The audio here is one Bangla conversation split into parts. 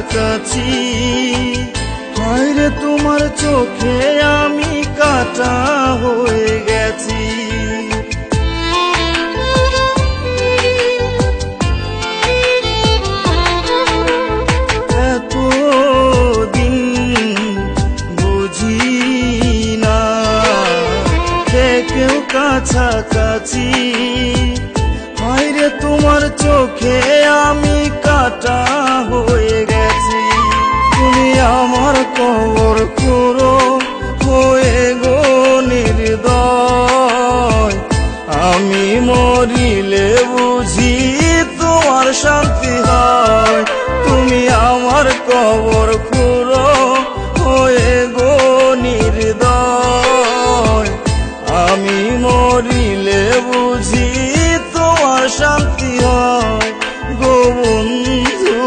কাছাকাছি। হায়রে তোমার চোখে আমি কাটা হয়ে গেছি। এতদিন বুঝি না থেকেও কাছাকাছি। হায়রে তোমার চোখে আমি কাটা হয়ে গেছি। তুমি আমার কবর খুঁড়ো হয়ে গো নির্দয়। আমি মরিলে বুঝি তোমার শান্তি হয়। তুমি আমার কবর খুঁড়ো হয়ে গো নির্দয়। আমি মরিলে বুঝি তোমার শান্তি হয় গো বন্ধু।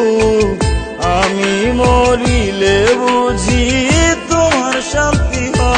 আমি মরিলে বুঝি তোমার শান্তি হয়।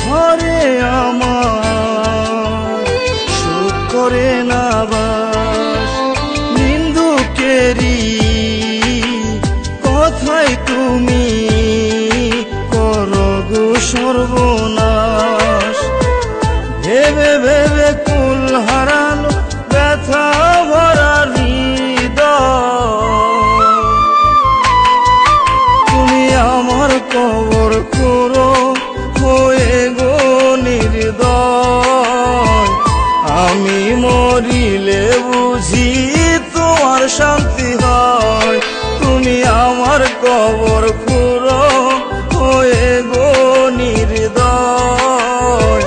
ঘরে আমার সুখ করে না বাস। নিন্দুকেরি কথাই তুমি করো গো সর্বনাশ। ভেবে ভেবে কুল হারানো ব্যথা ভরা হৃদয়। তুমি আমার কবর খুঁড়ো হয়ে গো নির্দয়। আমি মরিলে বুঝি তোমার শান্তি হয়। তুমি আমার কবর খুঁড়ো হয়ে গো নির্দয়।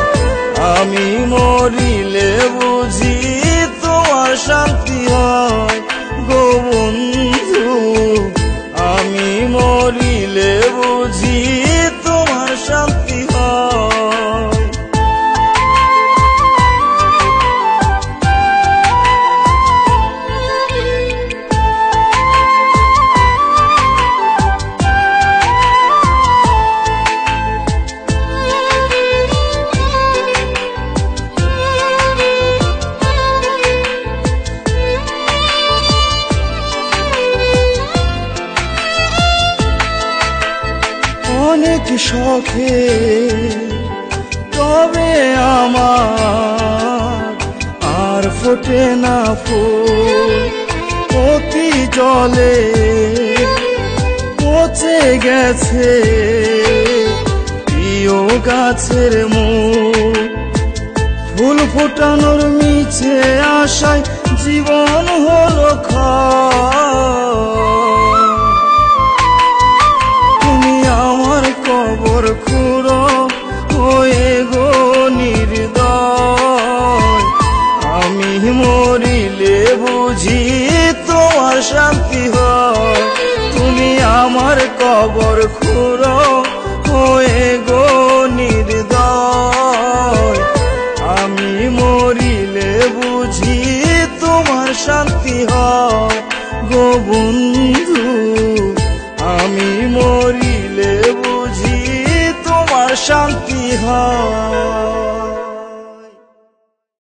আমি মরিলে বুঝি তোমার শান্তি হয় গো বন্ধু। আমি মরিলে বুঝি তোমার শান্তি হয়। অনেক শখে তবে আমার আর ফোটে না ফুল। অতি জলে পচে গেছে প্রিয় গাছের মূল। ফুল ফোটানোর মিছে আশায় জীবন হলো ক্ষয়। তুমি আমার কবর খুঁড়ো হয়ে গো নির্দয়। আমি মরিলে বুঝি তোমার শান্তি হয়। তুমি আমার কবর খুঁড়ো